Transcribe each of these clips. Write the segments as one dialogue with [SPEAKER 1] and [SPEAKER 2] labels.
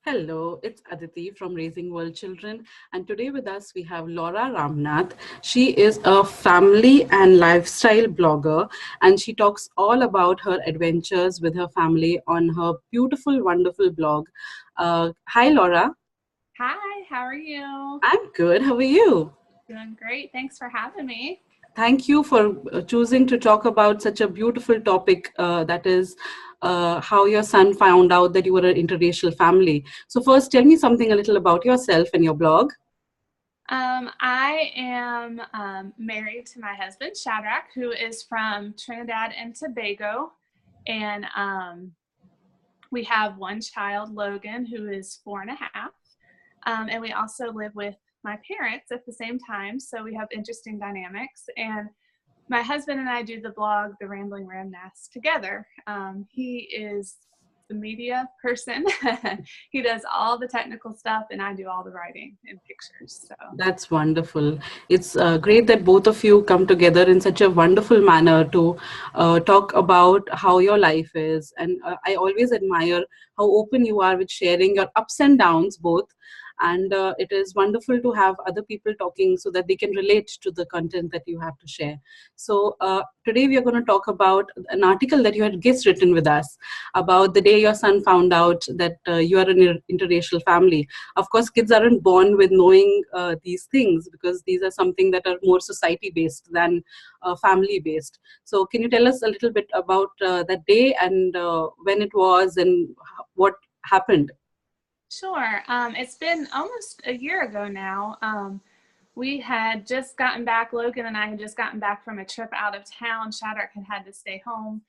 [SPEAKER 1] Hello, it's Aditi from Raising World Children, and today with us we have Laura Ramnath. She is a family and lifestyle blogger, and she talks all about her adventures with her family on her beautiful, wonderful blog. Hi, Laura.
[SPEAKER 2] Hi, how are you?
[SPEAKER 1] I'm good. How are you?
[SPEAKER 2] Doing great. Thanks for having me.
[SPEAKER 1] Thank you for choosing to talk about such a beautiful topic that is how your son found out that you were an interracial family. So, first, tell me something a little about yourself and your blog.
[SPEAKER 2] I am married to my husband, Shadrach, who is from Trinidad and Tobago. And we have one child, Logan, who is 4.5. And we also live with my parents at the same time. So we have interesting dynamics. And my husband and I do the blog, The Rambling Ramnath, together. He is the media person. He does all the technical stuff, and I do all the writing and pictures. So
[SPEAKER 1] That's wonderful. It's great that both of you come together in such a wonderful manner to talk about how your life is. And I always admire how open you are with sharing your ups and downs both. And it is wonderful to have other people talking so that they can relate to the content that you have to share. So today we are going to talk about an article that you had guest written with us about the day your son found out that you are an interracial family. Of course, kids aren't born with knowing these things because these are something that are more society based than family based. So can you tell us a little bit about that day and when it was and what happened?
[SPEAKER 2] sure. It's been almost a year ago now. We had just gotten back, Logan and I had just gotten back from a trip out of town. Shadrach had to stay home.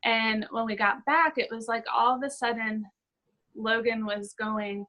[SPEAKER 2] And when we got back, it was like all of a sudden Logan was going,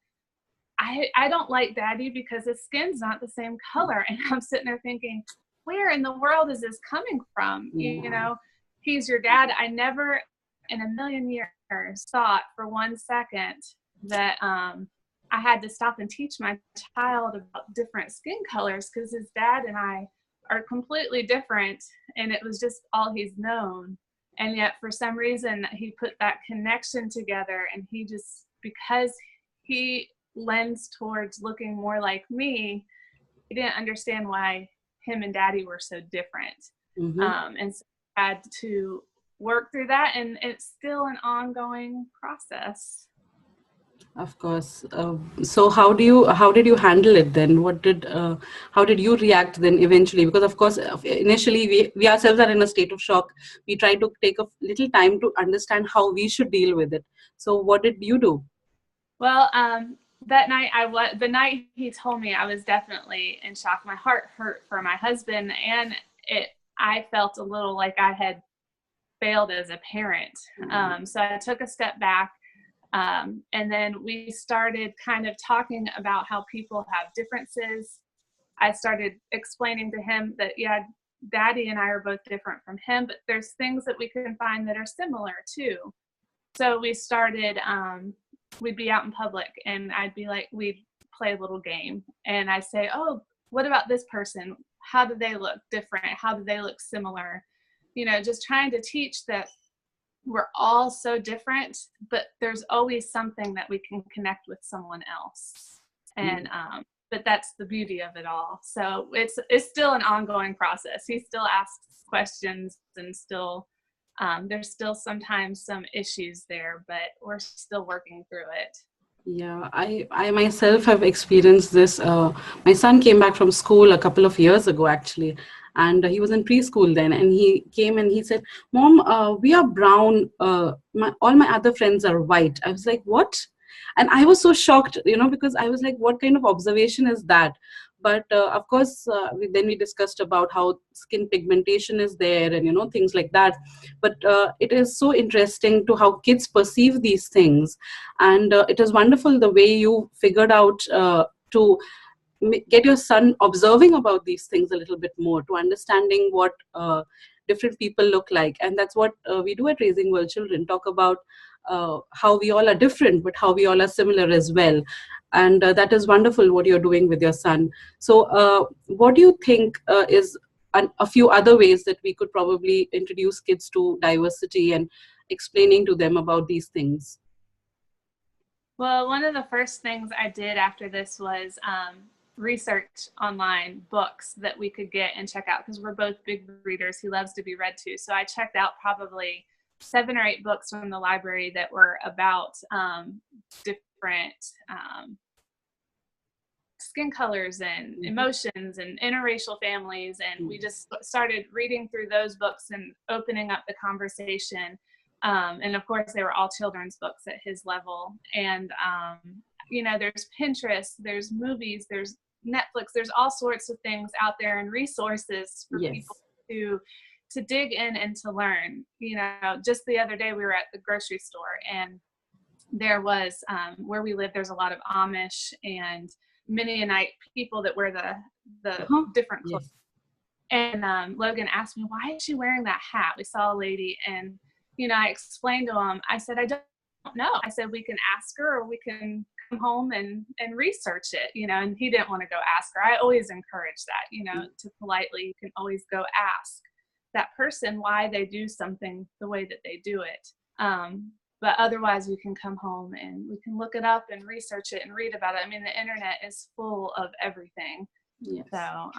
[SPEAKER 2] I don't like daddy because his skin's not the same color. And I'm sitting there thinking, where in the world is this coming from? You
[SPEAKER 1] Yeah.
[SPEAKER 2] know, he's your dad. I never in a million years thought for 1 second that I had to stop and teach my child about different skin colors because his dad and I are completely different. And it was just all he's known. And yet for some reason he put that connection together, and he just, because he lends towards looking more like me, he didn't understand why him and daddy were so different.
[SPEAKER 1] Mm-hmm.
[SPEAKER 2] And so I had to work through that, and it's still an ongoing process.
[SPEAKER 1] Of course. So how did you handle it then? How did you react then eventually? Because of course, initially we ourselves are in a state of shock. We try to take a little time to understand how we should deal with it. So what did you do?
[SPEAKER 2] Well, that night the night he told me, I was definitely in shock. My heart hurt for my husband, and I felt a little like I had failed as a parent. So I took a step back. And then we started kind of talking about how people have differences. I started explaining to him that, yeah, daddy and I are both different from him, but there's things that we can find that are similar too. So we started, we'd be out in public and I'd be like, we'd play a little game. And I say, oh, what about this person? How do they look different? How do they look similar? You know, just trying to teach that we're all so different, but there's always something that we can connect with someone else. And but that's the beauty of it all. So it's still an ongoing process. He still asks questions, and still there's still sometimes some issues there, but we're still working through it.
[SPEAKER 1] Yeah, I myself have experienced this. My son came back from school a couple of years ago, actually, and he was in preschool then. And he came and he said, "Mom, we are brown. All my other friends are white." I was like, "What?" And I was so shocked, because I was like, "What kind of observation is that?" But of course, then we discussed about how skin pigmentation is there, and things like that. But it is so interesting to how kids perceive these things, and it is wonderful the way you figured out to get your son observing about these things a little bit more, to understanding what different people look like. And that's what we do at Raising World Children, talk about how we all are different but how we all are similar as well. And that is wonderful what you're doing with your son. So what do you think is a few other ways that we could probably introduce kids to diversity and explaining to them about these things?
[SPEAKER 2] Well, one of the first things I did after this was research online books that we could get and check out, because we're both big readers. He loves to be read to. So I checked out probably 7 or 8 books from the library that were about different skin colors and emotions and interracial families. And we just started reading through those books and opening up the conversation. And of course, they were all children's books at his level. And, you know, there's Pinterest, there's movies, there's Netflix, there's all sorts of things out there and resources for people to dig in and to learn. You know, just the other day we were at the grocery store, and there was, where we live, there's a lot of Amish and Mennonite people that wear the different clothes. And Logan asked me, why is she wearing that hat? We saw a lady, and, you know, I explained to him, I said, I don't know. I said, we can ask her, or we can come home and research it, you know. And he didn't want to go ask her. I always encourage that, you know, to politely, you can always go ask that person why they do something the way that they do it. But otherwise, we can come home and we can look it up and research it and read about it. I mean, the internet is full of everything. So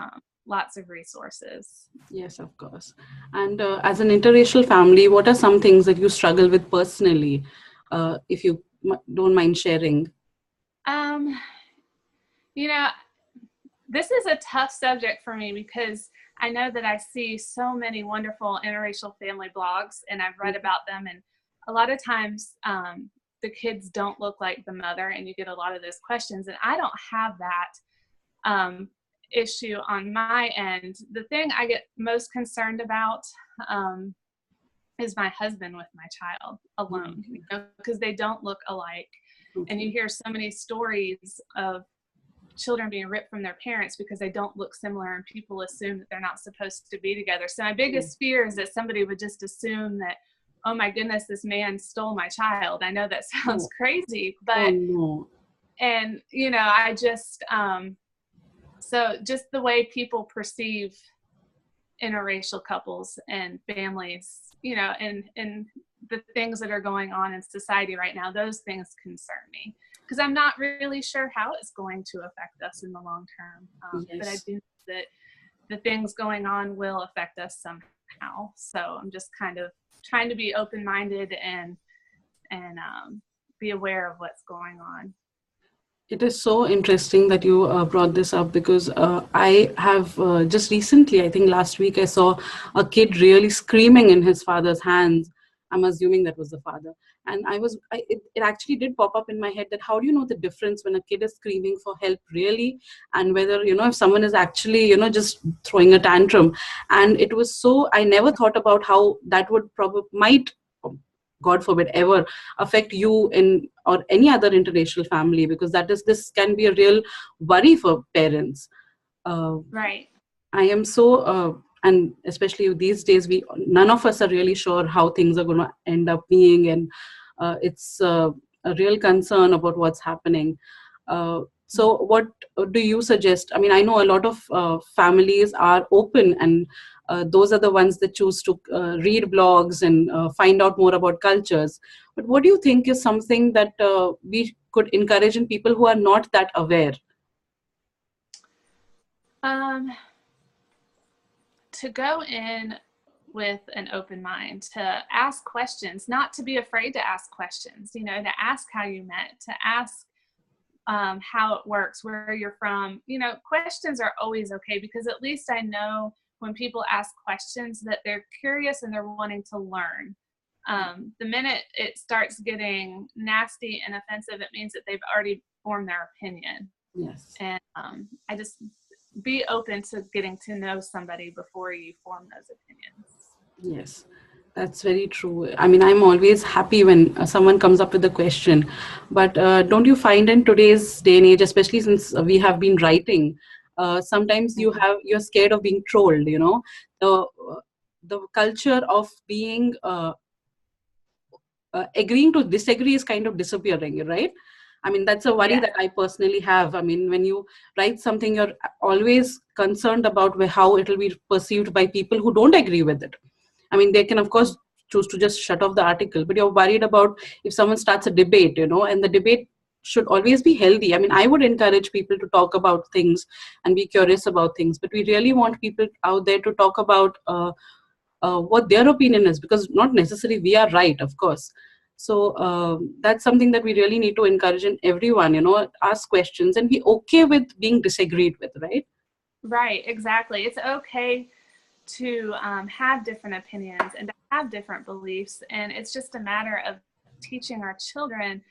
[SPEAKER 2] lots of resources.
[SPEAKER 1] Yes, of course. And as an interracial family, what are some things that you struggle with personally, if you don't mind sharing?
[SPEAKER 2] You know, this is a tough subject for me, because I know that I see so many wonderful interracial family blogs, and I've read about them, and a lot of times the kids don't look like the mother, and you get a lot of those questions, and I don't have that issue on my end. The thing I get most concerned about is my husband with my child alone, you know, because they don't look alike. And you hear so many stories of children being ripped from their parents because they don't look similar, and people assume that they're not supposed to be together. So my biggest fear is that somebody would just assume that, oh my goodness, this man stole my child. I know that sounds crazy, but, and, you know, I just, so just the way people perceive interracial couples and families, you know, and the things that are going on in society right now, those things concern me, because I'm not really sure how it's going to affect us in the long term. But I do know that the things going on will affect us somehow. So I'm just kind of trying to be open-minded and be aware of what's going on.
[SPEAKER 1] It is so interesting that you brought this up, because I have just recently, I think last week, I saw a kid really screaming in his father's hands. I'm assuming that was the father. And it actually did pop up in my head that how do you know the difference when a kid is screaming for help really, and whether, you know, if someone is actually, you know, just throwing a tantrum. And it was so, I never thought about how that would might, God forbid, ever affect you in or any other interracial family, because this can be a real worry for parents.
[SPEAKER 2] Right.
[SPEAKER 1] I am so, and especially these days, none of us are really sure how things are going to end up being, and it's a real concern about what's happening. So what do you suggest? I mean, I know a lot of families are open, and those are the ones that choose to read blogs and find out more about cultures. But what do you think is something that we could encourage in people who are not that aware?
[SPEAKER 2] To go in with an open mind, to ask questions, not to be afraid to ask questions, you know, to ask how you met, to ask how it works, where you're from. You know, questions are always okay, because at least I know when people ask questions that they're curious and they're wanting to learn. The minute it starts getting nasty and offensive, it means that they've already formed their opinion.
[SPEAKER 1] Yes.
[SPEAKER 2] And I just be open to getting to know somebody before you form those opinions.
[SPEAKER 1] Yes, that's very true. I mean, I'm always happy when someone comes up with a question, but don't you find in today's day and age, especially since we have been writing, sometimes you're scared of being trolled, you know, the culture of being agreeing to disagree is kind of disappearing, right? I mean, that's a worry that I personally have. I mean, when you write something, you're always concerned about how it will be perceived by people who don't agree with it. I mean, they can, of course, choose to just shut off the article, but you're worried about if someone starts a debate, you know, and the debate should always be healthy. I mean, I would encourage people to talk about things and be curious about things, but we really want people out there to talk about what their opinion is, because not necessarily we are right, of course. So that's something that we really need to encourage in everyone, ask questions and be okay with being disagreed with, right?
[SPEAKER 2] Right, exactly. It's okay to have different opinions and to have different beliefs. And it's just a matter of teaching our children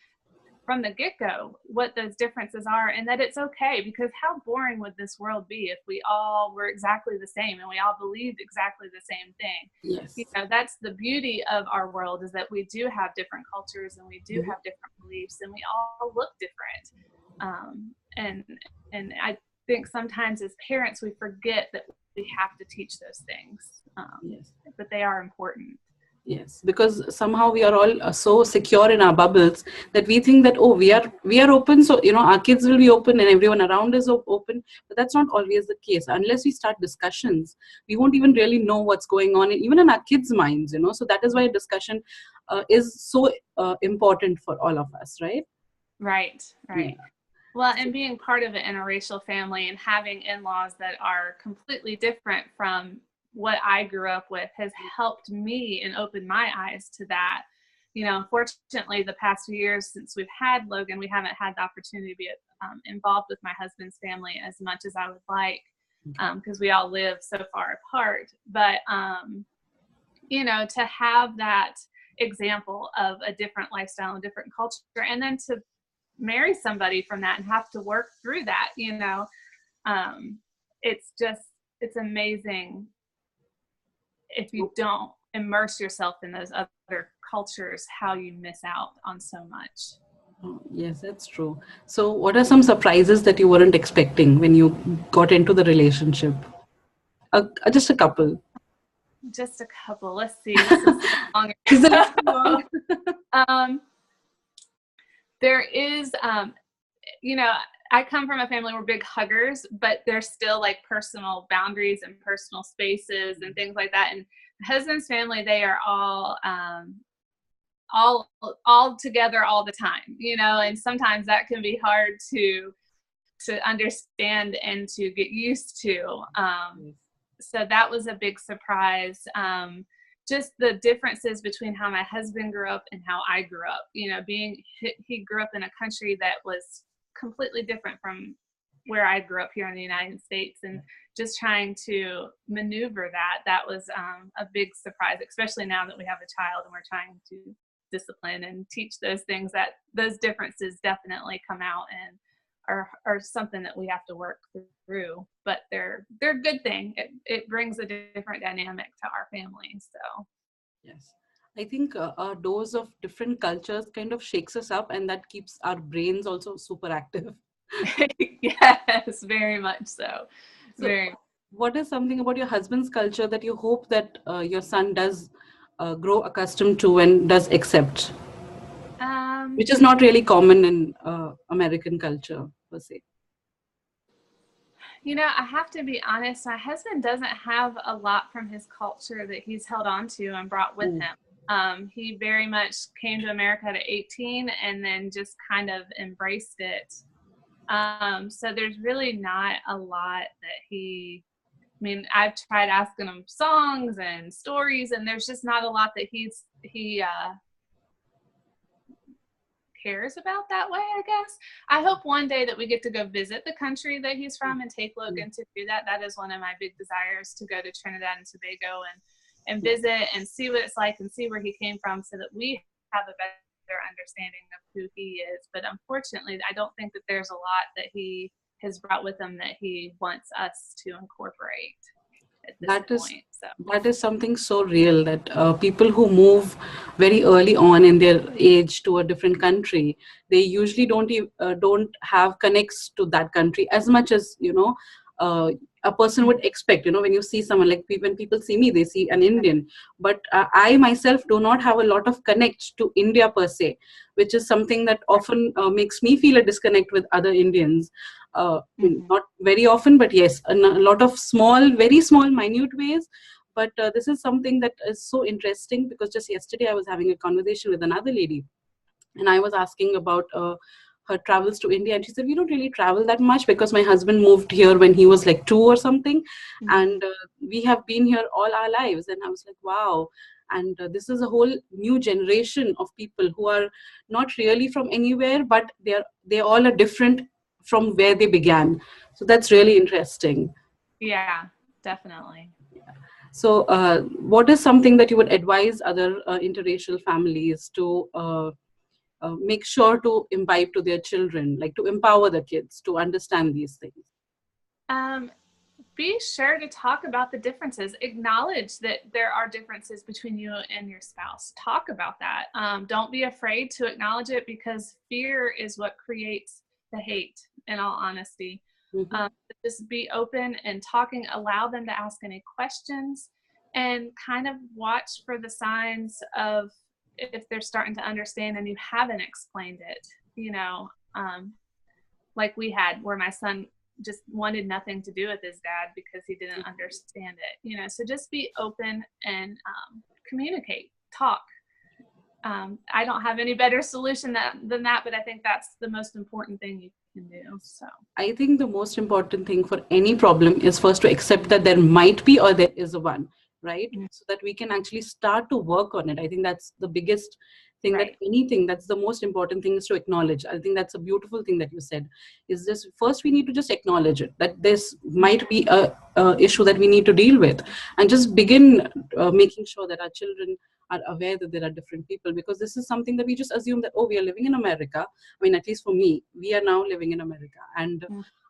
[SPEAKER 2] from the get-go what those differences are, and that it's okay, because how boring would this world be if we all were exactly the same and we all believed exactly the same thing.
[SPEAKER 1] Yes.
[SPEAKER 2] That's the beauty of our world, is that we do have different cultures and we do have different beliefs and we all look different. And I think sometimes as parents we forget that we have to teach those things,
[SPEAKER 1] Yes.
[SPEAKER 2] but they are important.
[SPEAKER 1] Yes, because somehow we are all so secure in our bubbles that we think that, oh, we are open, so our kids will be open and everyone around is open. But that's not always the case. Unless we start discussions, we won't even really know what's going on, even in our kids' minds. So that is why discussion is so important for all of us, right?
[SPEAKER 2] Right.
[SPEAKER 1] Yeah.
[SPEAKER 2] Well, and being part of an interracial family and having in-laws that are completely different from what I grew up with has helped me and opened my eyes to that. Unfortunately, the past few years since we've had Logan, we haven't had the opportunity to be involved with my husband's family as much as I would like, because we all live so far apart. But, to have that example of a different lifestyle and different culture, and then to marry somebody from that and have to work through that, it's amazing if you don't immerse yourself in those other cultures, how you miss out on so much.
[SPEAKER 1] Oh, yes, that's true. So what are some surprises that you weren't expecting when you got into the relationship? Just a couple.
[SPEAKER 2] Just a couple. Let's see. This is long.
[SPEAKER 1] Is the list long?
[SPEAKER 2] There is, I come from a family where we're big huggers, but there's still like personal boundaries and personal spaces and things like that. And my husband's family, they are all together all the time, and sometimes that can be hard to understand and to get used to. So that was a big surprise. Just the differences between how my husband grew up and how I grew up. He grew up in a country that was completely different from where I grew up here in the United States, and just trying to maneuver that was a big surprise, especially now that we have a child and we're trying to discipline and teach those things. That those differences definitely come out and are something that we have to work through, but they're a good thing. It brings a different dynamic to our family. So
[SPEAKER 1] yes, I think a dose of different cultures kind of shakes us up, and that keeps our brains also super active.
[SPEAKER 2] Yes, very much so. Very.
[SPEAKER 1] What is something about your husband's culture that you hope that your son does grow accustomed to and does accept, which is not really common in American culture per se?
[SPEAKER 2] I have to be honest, my husband doesn't have a lot from his culture that he's held on to and brought with him. He very much came to America at 18 and then just kind of embraced it. So there's really not a lot that I've tried asking him songs and stories, and there's just not a lot that he cares about that way, I guess. I hope one day that we get to go visit the country that he's from and take Logan to do that. That is one of my big desires, to go to Trinidad and Tobago and visit and see what it's like and see where he came from, so that we have a better understanding of who he is. But unfortunately, I don't think that there's a lot that he has brought with him that he wants us to incorporate at this point.
[SPEAKER 1] That is something so real, that people who move very early on in their age to a different country, they usually don't have connects to that country as much as a person would expect. When you see someone, like when people see me, they see an Indian, but I myself do not have a lot of connect to India per se, which is something that often makes me feel a disconnect with other Indians. Not very often, but yes, a lot of very small, minute ways. But this is something that is so interesting, because just yesterday I was having a conversation with another lady, and I was asking about her travels to India. And she said, we don't really travel that much because my husband moved here when he was like 2 or something. And we have been here all our lives. And I was like, wow. And this is a whole new generation of people who are not really from anywhere, but they all are different from where they began. So that's really interesting.
[SPEAKER 2] Yeah, definitely.
[SPEAKER 1] So what is something that you would advise other interracial families to make sure to imbibe to their children, like to empower the kids to understand these things?
[SPEAKER 2] Be sure to talk about the differences. Acknowledge that there are differences between you and your spouse. Talk about that. Don't be afraid to acknowledge it, because fear is what creates the hate, in all honesty. Just be open and talking. Allow them to ask any questions, and kind of watch for the signs of if they're starting to understand and you haven't explained it, like we had, where my son just wanted nothing to do with his dad because he didn't understand it, so just be open and communicate, talk. I don't have any better solution than that, but I think that's the most important thing you can do. So
[SPEAKER 1] I think the most important thing for any problem is first to accept that there might be or there is one, right? So that we can actually start to work on it. I think that's the biggest thing, that anything, that's the most important thing, is to acknowledge. I think that's a beautiful thing that you said, is this first we need to just acknowledge it, that this might be a issue that we need to deal with, and just begin making sure that our children are aware that there are different people, because this is something that we just assume that, oh, we are living in America. I mean, at least for me, we are now living in America, and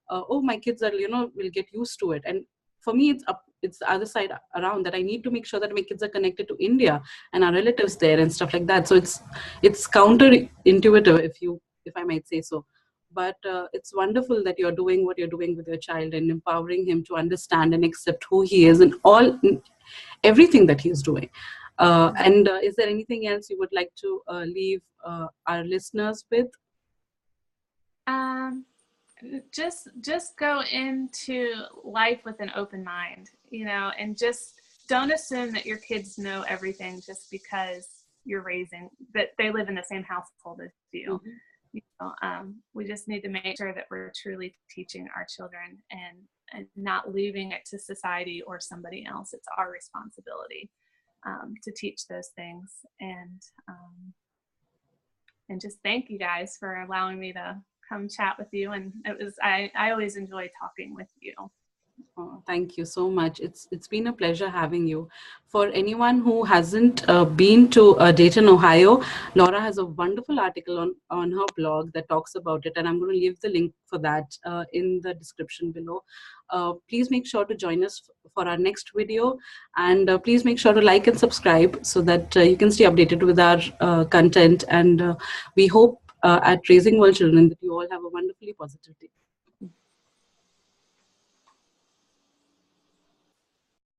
[SPEAKER 1] oh, my kids are, will get used to it. And for me, it's the other side around, that I need to make sure that my kids are connected to India and our relatives there and stuff like that. So it's counterintuitive, if I might say so. But it's wonderful that you're doing what you're doing with your child and empowering him to understand and accept who he is and everything that he's doing. And is there anything else you would like to leave our listeners with?
[SPEAKER 2] Just go into life with an open mind, and just don't assume that your kids know everything just because you're raising, that they live in the same household as you. We just need to make sure that we're truly teaching our children and not leaving it to society or somebody else. It's our responsibility to teach those things. And just thank you guys for allowing me to come chat with you. And I always enjoy talking with you.
[SPEAKER 1] Oh, thank you so much. It's been a pleasure having you. For anyone who hasn't been to Dayton, Ohio, Laura has a wonderful article on her blog that talks about it, and I'm going to leave the link for that in the description below. Please make sure to join us for our next video, and please make sure to like and subscribe so that you can stay updated with our content. And we hope at Raising World Children that you all have a wonderfully positive day.